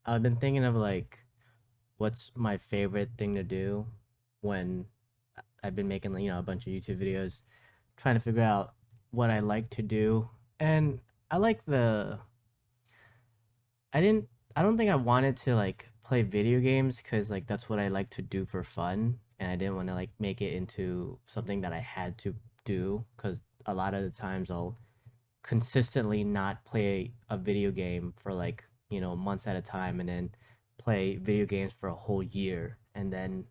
I've been thinking of like what's my favorite thing to do when I've been making a bunch of YouTube videos, trying to figure out what I like to do. And I like the I didn't I don't think I wanted to like play video games because like that's what I like to do for fun, and I didn't want to like make it into something that I had to do because a lot of the times I'll consistently not play a video game for like, months at a time and then play video games for a whole year and then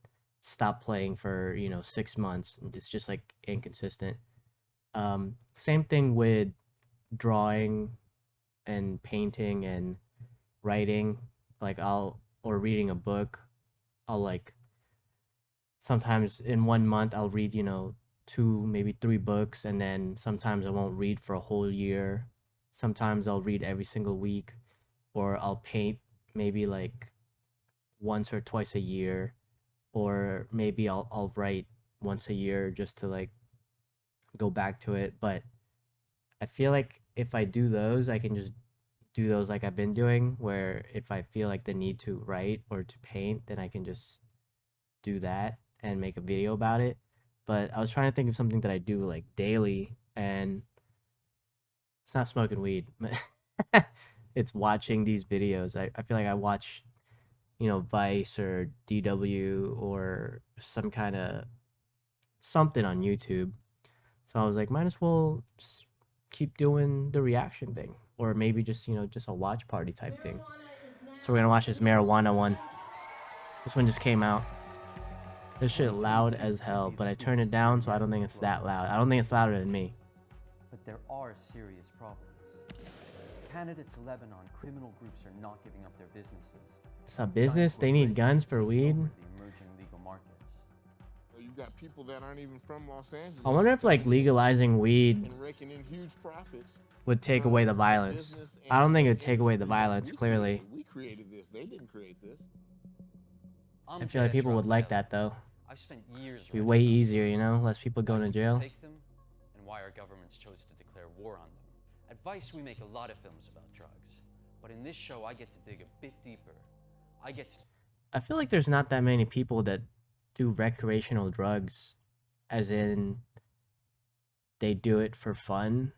stop playing for, 6 months. It's just like inconsistent. Same thing with drawing and painting and writing. Like or reading a book. I'll like sometimes in 1 month I'll read, two, maybe three books, and then sometimes I won't read for a whole year. Sometimes I'll read every single week, or I'll paint maybe like once or twice a year, or maybe I'll write once a year just to like go back to it. But I feel like if I do those, I can just do those like I've been doing, where if I feel like the need to write or to paint, then I can just do that and make a video about it. But I was trying to think of something that I do like daily, and it's not smoking weed. It's watching these videos. I feel like I watch, Vice or DW or some kind of something on YouTube. So I was like, might as well just keep doing the reaction thing, or maybe just just a watch party type thing. So we're gonna watch this marijuana one. This one just came out. This shit loud as hell, but I turned it down so I don't think it's that loud. I don't think it's louder than me. But there are serious problems. Canada to Lebanon, criminal groups are not giving up their businesses. It's a business. They need guns for weed. The emerging legal markets. You've got people that aren't even from Los Angeles. I wonder if like legalizing weed and raking in huge profits would take away the violence. I don't think it would take away the violence, clearly. We created this. They didn't create this. I feel like people would like that though. I've spent years. It'd be way easier, less people going to jail. Take them, and why our governments chose to declare war on them. At Vice, we make a lot of films about drugs, but in this show, I get to dig a bit deeper. I feel like there's not that many people that do recreational drugs, as in they do it for fun.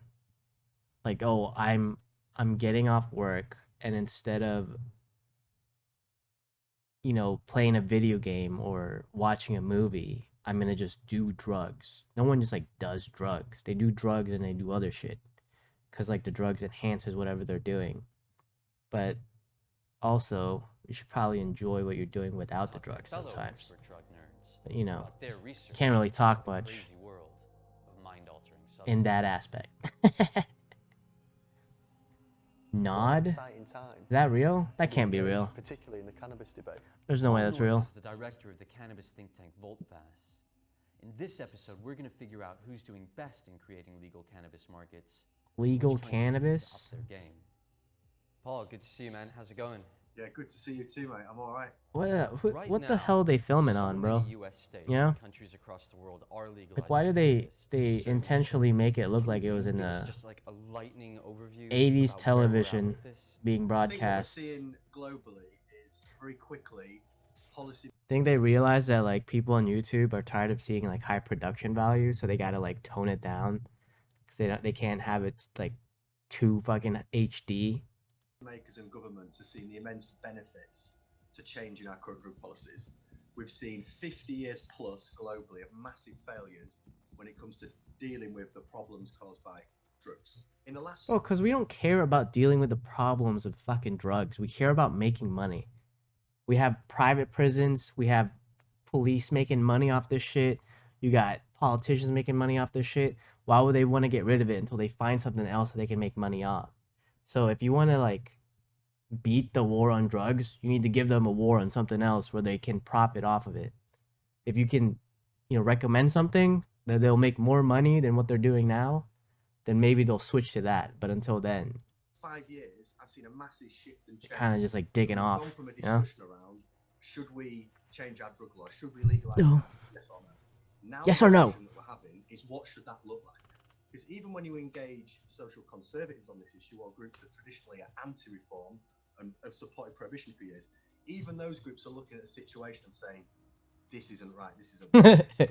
Like, oh, I'm getting off work, and instead of playing a video game or watching a movie, I'm gonna just do drugs. No one just like does drugs. They do drugs and they do other shit, cause like the drugs enhances whatever they're doing. But also, you should probably enjoy what you're doing without the drugs sometimes. But, you can't really talk much in that aspect. Nod? Is that real? That can't be real. Particularly in the cannabis debate. There's no way that's real. The director of the cannabis think tank VoltFast. In this episode, we're going to figure out who's doing best in creating legal cannabis markets. Legal cannabis? Their game. Paul, good to see you, man. How's it going? Yeah, good to see you too, mate. I'm all right. What the hell are they filming on, bro? Countries across the world are like, why did they intentionally make it look like it was in the just like a lightning overview 80s television being broadcast? I think what we're seeing globally is very quickly policy. I think they realize that like people on YouTube are tired of seeing like high production value, so they gotta like tone it down, because they can't have it like too fucking HD. Makers and governments are seeing the immense benefits to changing our current drug policies. We've seen 50 years plus globally of massive failures when it comes to dealing with the problems caused by drugs. In the last because we don't care about dealing with the problems of fucking drugs. We care about making money. We have private prisons. We have police making money off this shit. You got politicians making money off this shit. Why would they want to get rid of it until they find something else that they can make money off? So if you want to like beat the war on drugs, you need to give them a war on something else where they can profit off of it. If you can, recommend something that they'll make more money than what they're doing now, then maybe they'll switch to that. But until then, 5 years, I've seen a massive shift and change. Kind of just like digging off. Gone from a discussion around, should we change our drug law? Should we legalize no. Yes or no? Now yes or no? The discussion that we're having is, what should that look like? Because even when you engage social conservatives on this issue, or groups that traditionally are anti-reform and have supported prohibition for years, even those groups are looking at the situation and saying, this isn't right, this isn't right. But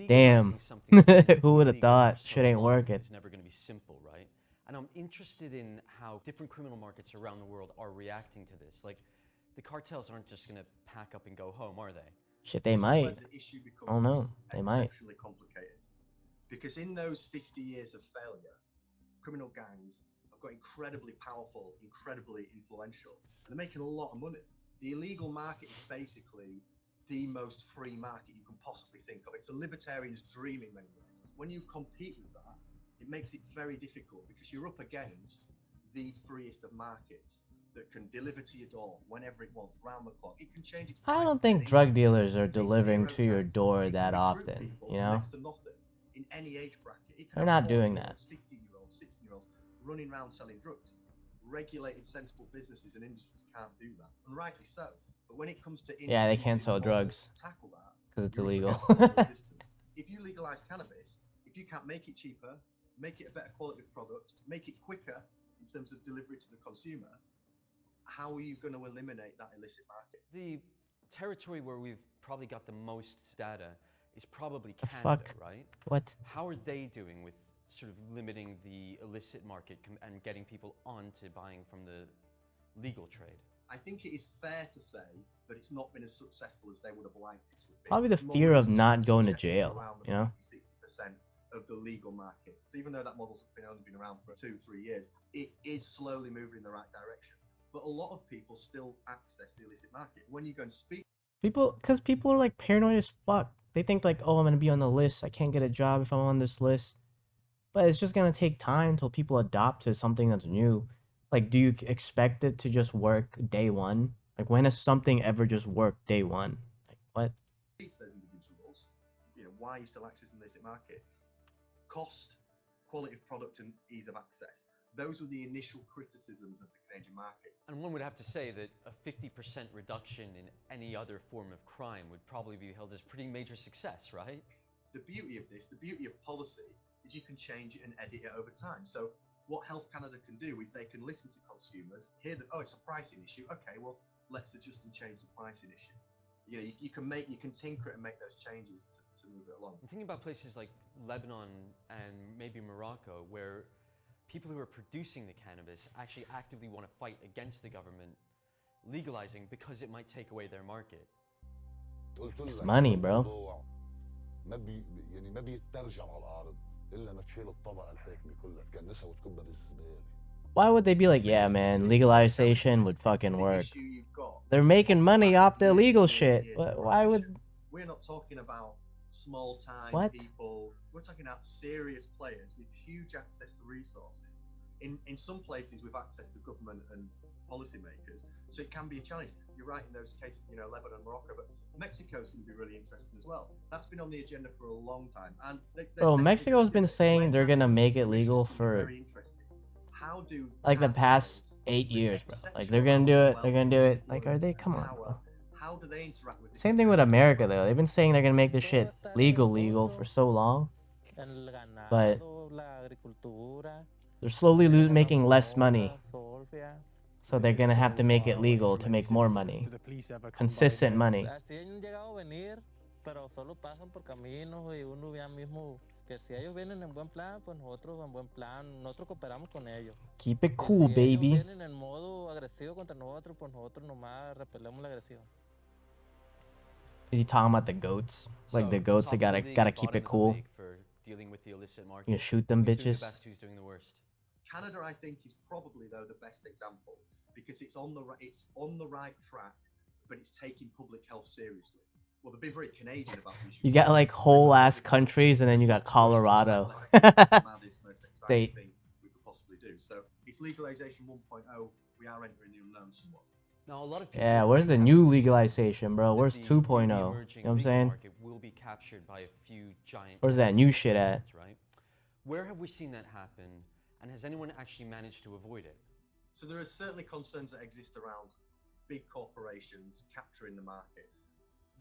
Damn. legalizing something that was Who would have illegal thought? for so Shit ain't long working. is never going to be simple, right? And I'm interested in how different criminal markets around the world are reacting to this. Like, the cartels aren't just going to pack up and go home, are they? Shit, they This is where might. the issue I don't becomes know. They might. exceptionally complicated. Because in those 50 years of failure, criminal gangs have got incredibly powerful, incredibly influential, and they're making a lot of money. The illegal market is basically the most free market you can possibly think of. It's a libertarian's dream in many ways. When you compete with that, it makes it very difficult because you're up against the freest of markets that can deliver to your door whenever it wants, round the clock. It can change its I prices don't in an think drug instant. dealers are It can be delivering zero to your tax. door It can that recruit often, people you for know? next to nothing in any age bracket. It can They're have not doing that. 40-year-olds, 15-year-olds, 16-year-olds running around selling drugs. Regulated, sensible businesses and industries can't do that, and rightly so. But when it comes to Yeah, they can't introducing sell models drugs to tackle that, because it's you're up illegal. against a lot of resistance. If you legalize cannabis, if you can't make it cheaper, make it a better quality of product, make it quicker in terms of delivery to the consumer, how are you going to eliminate that illicit market? The territory where we've probably got the most data is probably The Canada, fuck? right? What? How are they doing with sort of limiting the illicit market and getting people onto buying from the legal trade? I think it is fair to say that it's not been as successful as they would have liked it to have been. Probably the More fear of recent not studies going to suggest it's jail, around the you know? 50-60% of the legal market. So even though that model's only been around for 2-3 years, it is slowly moving in the right direction. But a lot of people still access the illicit market. When you go and speak, Because people are like paranoid as fuck. They think like, oh, I'm gonna be on the list. I can't get a job if I'm on this list. But it's just gonna take time until people adopt to something that's new. Like, do you expect it to just work day one? Like, when has something ever just worked day one? Like, what? those individuals, why are you still accessing the illicit market? Cost, quality of product, and ease of access. Those were the initial criticisms of the Canadian market. And one would have to say that a 50% reduction in any other form of crime would probably be held as pretty major success, right? The beauty of this, the beauty of policy, is you can change it and edit it over time. So what Health Canada can do is they can listen to consumers, hear that, oh, it's a pricing issue. Okay, well, let's adjust and change the pricing issue. You can tinker it and make those changes to move it along. I'm thinking about places like Lebanon and maybe Morocco, where people who are producing the cannabis actually actively want to fight against the government legalizing because it might take away their market. It's money, bro. ما بيترجم على الارض الا ما تشيل الطبقه الحاكمه كلها تكنسها وتكبها بالزباله. Why would they be like, yeah, man, legalization would fucking work? They're making money off the illegal shit. Why would... We're not talking about small-time What? people. We're talking about serious players with huge access to resources. In some places, with access to government and policymakers, so it can be a challenge. You're right in those cases, Lebanon, Morocco, but Mexico's going to be really interesting as well. That's been on the agenda for a long time, and bro, Mexico's been saying they're gonna make it legal for like the past 8 years, bro. Like they're gonna do it. They're gonna do it. Like, are they? Come on, bro. How do they interact with Same thing with America, though. They've been saying they're gonna make this shit legal for so long, but they're slowly making less money. So they're gonna have to make it legal to make more money. Consistent money. Keep it cool, baby. Is he talking about the goats? Like the goats, they gotta keep it cool. Dealing with the illicit market. You shoot them Who's doing bitches. the best, who's doing the worst? Canada, I think, is probably though the best example because it's on the right track, but it's taking public health seriously. Well, they've been very Canadian about the issue. You got like whole ass countries, and then you got Colorado. State. Thing we could possibly do. So it's legalization 1.0. We are entering the unknown somewhat. Now, a lot of people Yeah, where's the new legalization, bro? Where's 2.0? You know what I'm saying? Market will be captured by a few giant. Where's that new shit at? Right? Where have we seen that happen, and has anyone actually managed to avoid it? So there are certainly concerns that exist around big corporations capturing the market.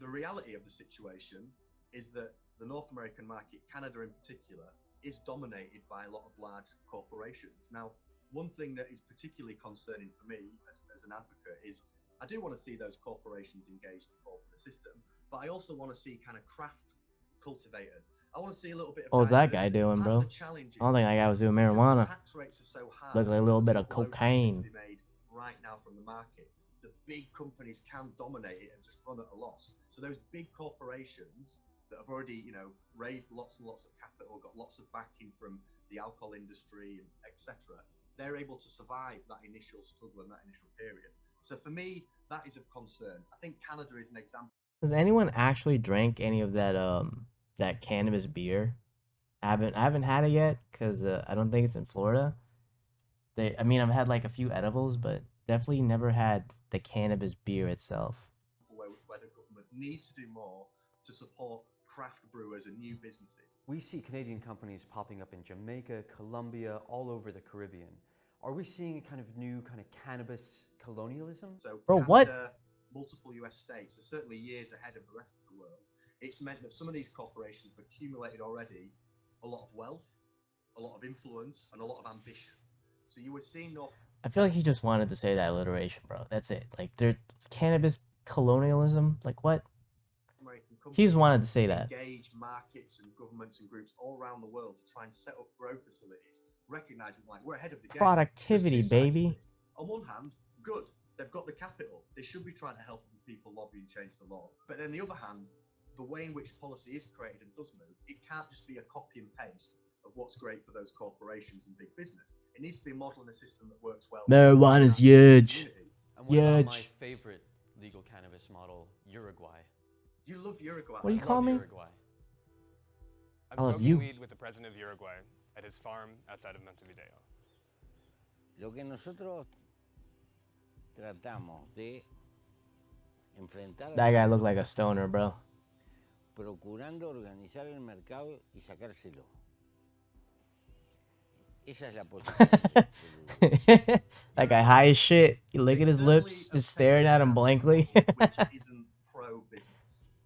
The reality of the situation is that the North American market, Canada in particular, is dominated by a lot of large corporations. Now, one thing that is particularly concerning for me as an advocate is I do want to see those corporations engaged involved in the system, but I also want to see kind of craft cultivators. I want to see a little bit of What was that guy diversity. doing, Part of bro? the challenge I don't think is that guy was doing because the marijuana. tax rates are so high, Looked like a little bit of there's loads of cocaine. to be made right now from the market. The big companies can dominate it and just run at a loss. So those big corporations that have already, raised lots and lots of capital, got lots of backing from the alcohol industry, etc., they're able to survive that initial struggle and that initial period. So for me, that is of concern. I think Canada is an example. Does anyone actually drink any of that cannabis beer? I haven't had it yet because I don't think it's in Florida. I mean, I've had like a few edibles, but definitely never had the cannabis beer itself. Where the government needs to do more to support craft brewers and new businesses. We see Canadian companies popping up in Jamaica, Colombia, all over the Caribbean. Are we seeing a kind of new kind of cannabis colonialism? So Bro, Canada, what? multiple US states are certainly years ahead of the rest of the world. It's meant that some of these corporations have accumulated already a lot of wealth, a lot of influence, and a lot of ambition. So you were seeing North I feel like he just wanted to say that alliteration, bro. That's it. Like, they're cannabis colonialism. Like, what? American He just companies wanted to say that. engage markets and governments and groups all around the world to try and set up grow facilities, recognizing like we're ahead of the game. Productivity, There's two sides to baby. this. On one hand, good, they've got the capital. They should be trying to help people lobby and change the law. But then the other hand, the way in which policy is created and does move, it can't just be a copy and paste of what's great for those corporations and big business. It needs to be a model and a system that works well. Marijuana is huge. And what about my Huge. favorite legal cannabis model, Uruguay? You love Uruguay. What do you I call love me? Uruguay. I'm I love smoking you. weed with the president of Uruguay at his farm outside of Montevideo. Lo que nosotros tratamos de enfrentar That guy looked like a stoner, bro. procurando organizar el mercado y sacárselo. Esa es la posición. That guy high as shit. You licking his Certainly lips, a just staring at him stance blankly. which isn't pro-business.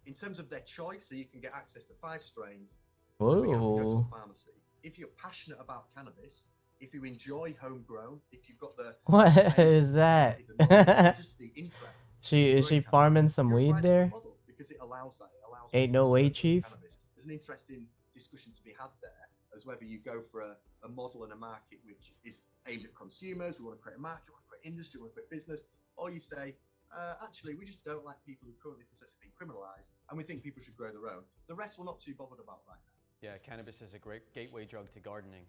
In terms of their choice, so you can get access to 5 strains, but you have to go to Whoa. a pharmacy. If you're passionate about cannabis, if you enjoy homegrown, if you've got the What space, is the that? capacity, the knowledge, just the interest Is she growing farming cannabis, some weed Uruguay's a good there? model because it allows that. It allows Ain't people no to way, grow Chief. cannabis. There's an interesting discussion to be had there as whether you go for a model and a market which is aimed at consumers. We want to create a market, we want to create industry, we want to create business, or you say, actually, we just don't like people who currently possess it being criminalized, and we think people should grow their own. The rest we're not too bothered about right now. Yeah, cannabis is a great gateway drug to gardening.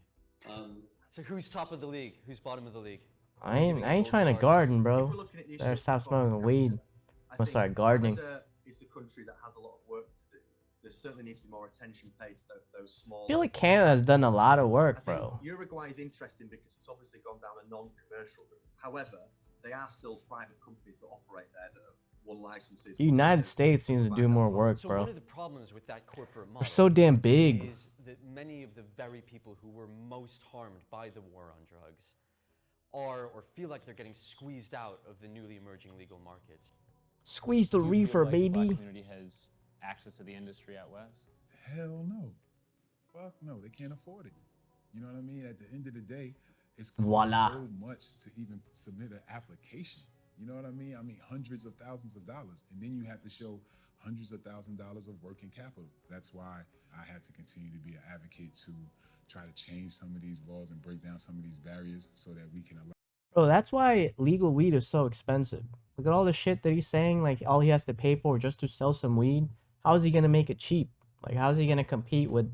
So who's top of the league? Who's bottom of the league? I ain't trying to garden, If bro. we're looking at the issue Better of stop corporate smoking weed. capture, I I'ma think start gardening. Canada is a country that has a lot of work to do. There certainly needs to be more attention paid to those small. I feel like Canada's done a lot of I work, think bro. Uruguay is interesting because it's obviously gone down a non-commercial route. However, they are still private companies that operate there that have won licenses. The United States seems to do more work, So bro. one of the problems with that corporate model They're so damn big. is that many of the very people who were most harmed by the war on drugs are or feel like they're getting squeezed out of the newly emerging legal markets. Squeeze the Do you feel reefer, like the black baby. community has access to the industry out west? Hell no. Fuck no. They can't afford it. You know what I mean? At the end of the day, it's cost Voila. so much to even submit an application. You know what I mean? Hundreds of thousands of dollars. And then you have to show hundreds of thousands of dollars of working capital. That's why I had to continue to be an advocate to try to change some of these laws and break down some of these barriers so that we can allow. Bro, that's why legal weed is so expensive. Look at all the shit that he's saying, like all he has to pay for just to sell some weed. How is he gonna make it cheap? Like how is he gonna compete with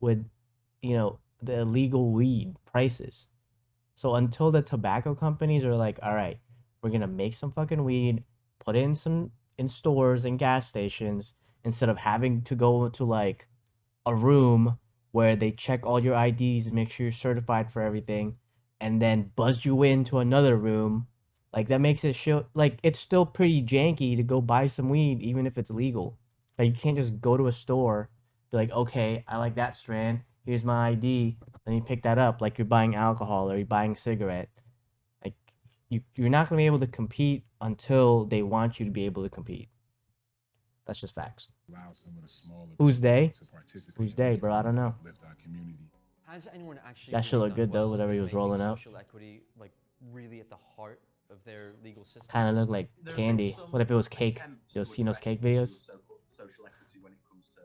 the illegal weed prices? So until the tobacco companies are like, all right, we're gonna make some fucking weed, put it in stores and gas stations, instead of having to go to like a room where they check all your IDs and make sure you're certified for everything, and then buzz you into another room. Like that makes it show like it's still pretty janky to go buy some weed even if it's legal. Like you can't just go to a store, be like, okay, I like that strand. Here's my ID. Let me pick that up. Like you're buying alcohol or you're buying a cigarette. Like you're not gonna be able to compete until they want you to be able to compete. That's just facts. Allow some of the smaller Who's they? to participate. Who's and they, we can bro? I don't really know. Uplift our community. Has anyone actually That shit really looked done good though, well whatever he in was making rolling out. social equity like really at the heart of their legal system? Kind of looked like There have been candy. some What if it was cake? attempts You to ever seen those address cake the issue videos? of social equity when it comes to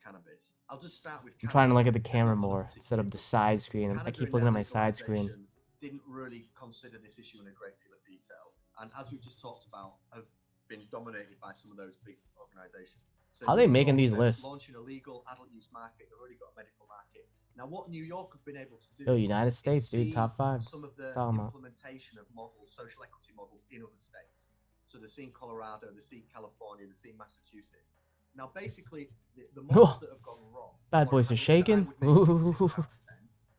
cannabis. I'll just start with I'm Canada. trying to look at the They've camera not done a more instead of the particularly good side job. screen. I Canada keep in looking their at my side screen. legalization didn't really consider this issue in a great deal of detail, and as we just talked about, have been dominated by some of those big organizations. So How are they New making York, these they're lists? launching a legal adult use market. They've already got a medical market. Now, what New York have been able to do Yo, United is States, dude, see top 5. some of the Talking about. implementation of models, social equity models in other states. So they're seeing Colorado, they're seeing California, they're seeing Massachusetts. Now, basically, the models that have gone wrong. Bad boys are shaking.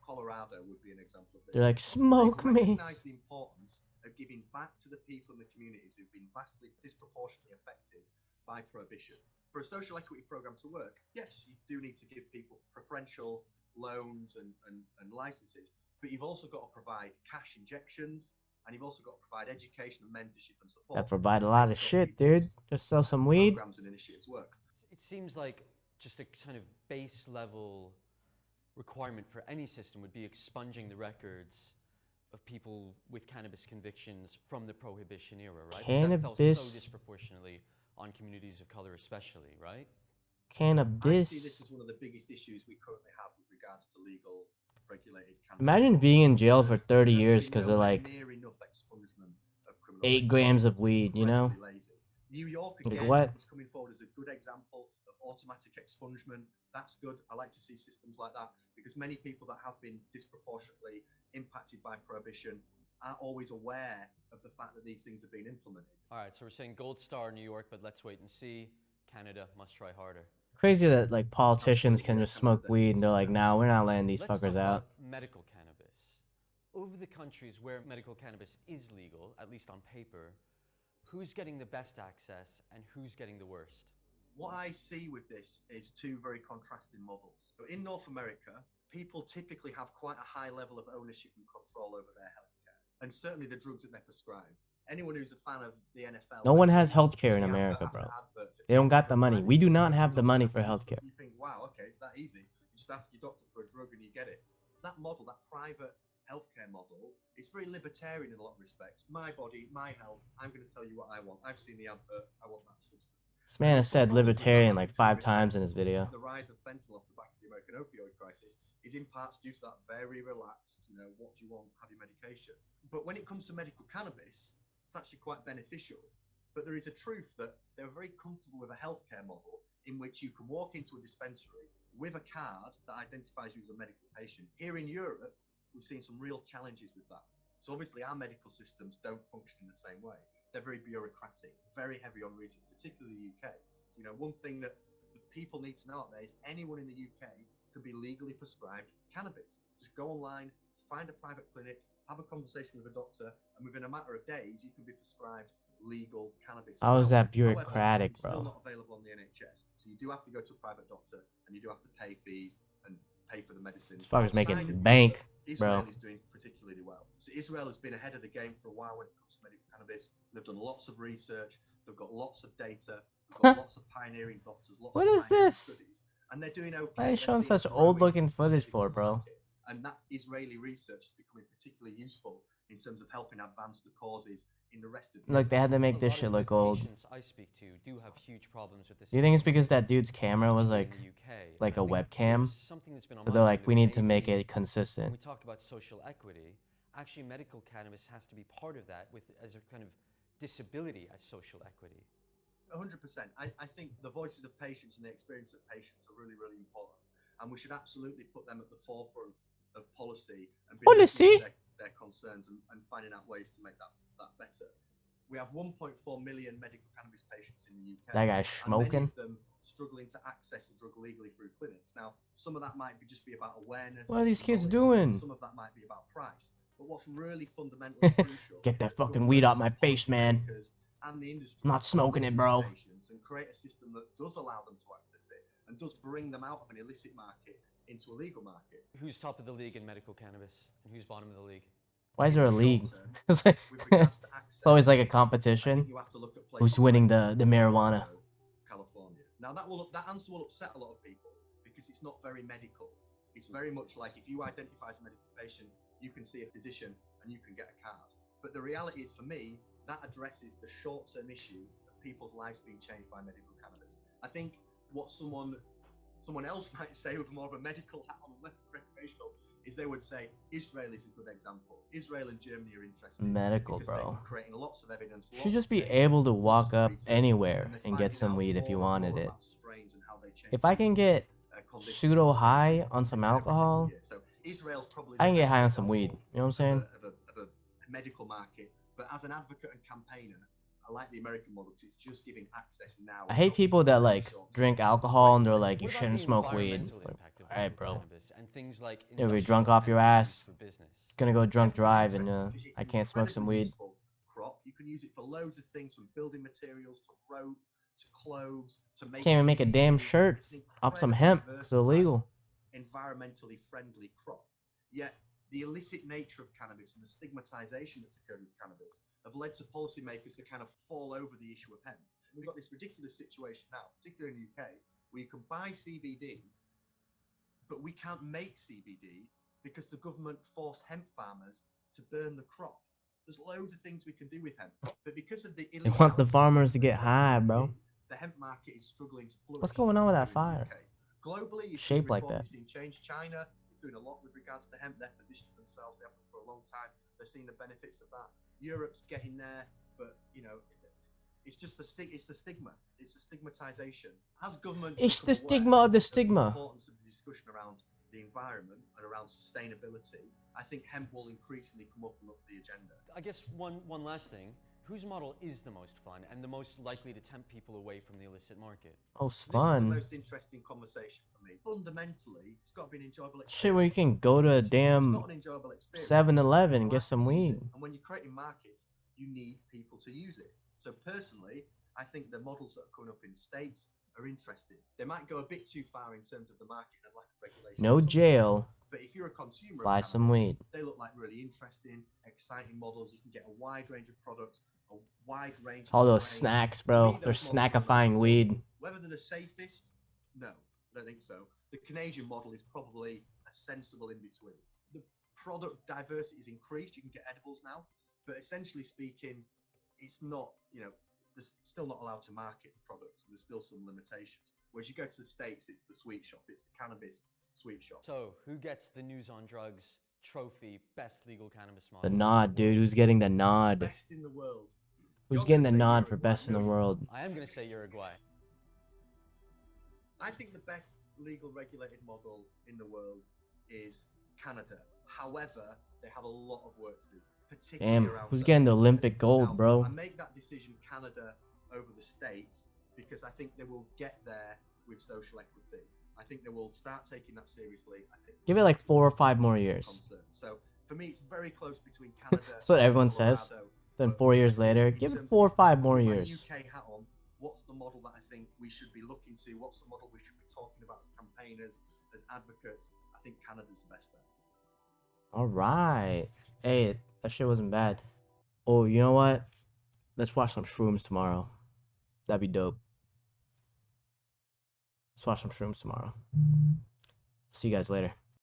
Colorado would be an example of this. They're like, smoke They've me. recognized the importance of giving back to the people in the communities who've been vastly disproportionately affected by prohibition. For a social equity program to work, yes, you do need to give people preferential loans and licenses, but you've also got to provide cash injections, and you've also got to provide education and mentorship and support. That provide a lot of shit, dude. Just sell some weed. Programs and initiatives work. It seems like just a kind of base level requirement for any system would be expunging the records of people with cannabis convictions from the Prohibition era, right? Because that fell so disproportionately on communities of color especially, right? I see this as one of the biggest issues we currently have with regards to legal regulated cannabis. Imagine being in jail for 30 years because of like near enough expungement of criminal 8 grams of weed, you know? lazy. New York Like again what? is coming forward as a good example of automatic expungement. That's good. I like to see systems like that because many people that have been disproportionately impacted by prohibition aren't always aware of the fact that these things are being implemented. All right, so we're saying gold star New York, but let's wait and see. Canada must try harder. Crazy that like politicians can just smoke weed and they're like, nah, we're not letting these Let's fuckers talk out. about medical cannabis. Over the countries where medical cannabis is legal, at least on paper, who's getting the best access and who's getting the worst? What I see with this is two very contrasting models. So in North America, people typically have quite a high level of ownership and control over their healthcare, and certainly the drugs that they're prescribed. Anyone who's a fan of the NFL, No one has healthcare in America, bro. They don't got the money. We do not have the money for healthcare. You think, wow, okay, it's that easy. You just ask your doctor for a drug and you get it. That model, that private healthcare model, it's very libertarian in a lot of respects. My body, my health, I'm going to tell you what I want. I've seen the advert, I want that substance. This man has said libertarian like 5 times in his video. The rise of fentanyl off the back of the American opioid crisis is in parts due to that very relaxed, what do you want, have your medication. But when it comes to medical cannabis, it's actually quite beneficial. But there is a truth that they're very comfortable with a healthcare model in which you can walk into a dispensary with a card that identifies you as a medical patient. Here in Europe, we've seen some real challenges with that. So obviously our medical systems don't function in the same way. They're very bureaucratic, very heavy on research, particularly the UK. One thing that people need to know out there is anyone in the UK could be legally prescribed cannabis. Just go online, find a private clinic, have a conversation with a doctor, and within a matter of days, you can be prescribed legal cannabis. How is that However, bureaucratic, it's bro? still not available on the NHS, so you do have to go to a private doctor, and you do have to pay fees and pay for the medicine. This fucker's Outside making of bank, Israel bro. is doing particularly well. So Israel has been ahead of the game for a while when it comes to medical cannabis. They've done lots of research. They've got lots of data. They've got lots of pioneering doctors. Lots What of is pioneering this? studies, and they're doing okay. Why are they They're showing seeing such a growing old-looking footage medical for, bro? market. And that Israeli research is becoming particularly useful in terms of helping advance the causes in the rest of the Look, they had to make this lot shit of look the old. patients I speak to do have huge problems with this. Do you think it's because that dude's camera was like in the UK. like a I think webcam? there's something that's been on So my they're mind like, that we need to make maybe it consistent. When we talk about social equity, actually medical cannabis has to be part of that as a kind of disability as social equity. 100%. I think the voices of patients and the experience of patients are really, really important. And we should absolutely put them at the forefront of policy and be listening to their concerns and finding out ways to make that better. We have 1.4 million medical cannabis patients in the UK. That guy's And many smoking. of them struggling to access the drug legally through clinics. Now, some of that might be about awareness. What are these kids knowledge. doing? Some of that might be about price. But what's really fundamentally crucial Get is that fucking weed out my face, man. And the industry I'm not smoking it, bro. and create a system that does allow them to access it and does bring them out of an illicit market into a legal market. Who's top of the league in medical cannabis and who's bottom of the league? Why is there a league? It's like it's always like a competition. Who's winning the marijuana? California. Now that answer will upset a lot of people because it's not very medical. It's very much like if you identify as a medical patient, you can see a physician and you can get a card. But the reality is, for me, that addresses the short-term issue of people's lives being changed by medical cannabis. I think what someone else might say with more of a medical hat on, less recreational, is they would say Israel is a good example. Israel and Germany are interested. Medical, because bro. they're creating lots of evidence. Should just be able to walk up anywhere and get some weed if you more wanted it. about strains and how they change If I can get conditions pseudo and high diseases on some every single alcohol, year. So Israel's probably I can the get best high on some weed. example You know what I'm saying? of a medical market. But as an advocate and campaigner, I like the American model because it's just giving access now. I hate people that like drink alcohol and they're like, you What about shouldn't the smoke weed. environmental impact of Alright, legal bro. cannabis and things like You'll be industrial drunk off your hemp used ass. for business? Gonna go drunk Hemp is drive and interesting because it's I an can't smoke some incredibly weed. useful crop. You can use it for loads of things, from building materials to rope to clothes to make. Can't even make a damn CBD. shirt It's an off some incredibly hemp. It's versatile, illegal. environmentally friendly crop. Yet the illicit nature of cannabis and the stigmatization that's occurred with cannabis have led to policymakers to kind of fall over the issue of hemp. We've got this ridiculous situation now, particularly in the UK, where you can buy CBD, but we can't make CBD because the government forced hemp farmers to burn the crop. There's loads of things we can do with hemp, but because of the They want the illegality farmers to of get high, CBD, bro. the hemp market is struggling to flourish. What's going on with that here in the fire? UK. Globally, you've Shaped seen like reform, that. you've seen change. China is doing a lot with regards to hemp. They're positioned themselves. They have for a long time. They're seeing the benefits of that. Europe's getting there, but you know, it's just the it's the stigma. It's the stigmatization. As governments, It's the become stigma of the aware stigma. the importance of the discussion around the environment and around sustainability, I think hemp will increasingly come up the agenda. I guess one last thing. Whose model is the most fun and the most likely to tempt people away from the illicit market? Oh, it's This is the fun. most interesting conversation for me. Fundamentally, it's got to be an enjoyable experience. Shit where you can go to a It's damn not an enjoyable experience. 7-Eleven and People get have to some use weed. it. And when you're creating markets, you need people to use it. So personally, I think the models that are coming up in the States are interesting. They might go a bit too far in terms of the market and lack of regulation. No jail. But if you're a consumer, Buy of some cannabis, weed. they look like really interesting, exciting models. You can get a wide range of products, a wide range All of those strains. snacks, To bro. me, They're those models are the most snackifying fun. weed. Whether they're the safest, no, I don't think so. The Canadian model is probably a sensible in between. The product diversity is increased. You can get edibles now, but essentially speaking, it's not, they're still not allowed to market the products. There's still some limitations. Whereas you go to the States, it's the sweet shop. It's the cannabis sweet shop. So, who gets the News on Drugs trophy best legal cannabis model? The nod, dude. Who's getting the nod? Best in the world. Who's You're getting the gonna say nod for Uruguay. best in the No, world? I am going to say Uruguay. I think the best legal regulated model in the world is Canada. However, they have a lot of work to do, particularly Damn, around who's social getting the equity. Olympic gold, Now, bro? I make that decision Canada over the States because I think they will get there with social equity. I think they will start taking that seriously. I think Give it like 4 or 5 more years. So for me, it's very close between Canada. That's what everyone and says. Colorado. Then But 4 years I think later, in give it terms 4 or of 5 more my years. UK hat on, what's the model that I think we should be looking to? What's the model we should be talking about as campaigners, as advocates? I think Canada's the best bet. All right. Hey, that shit wasn't bad. Oh, you know what? Let's watch some shrooms tomorrow. That'd be dope. Let's watch some shrooms tomorrow. See you guys later.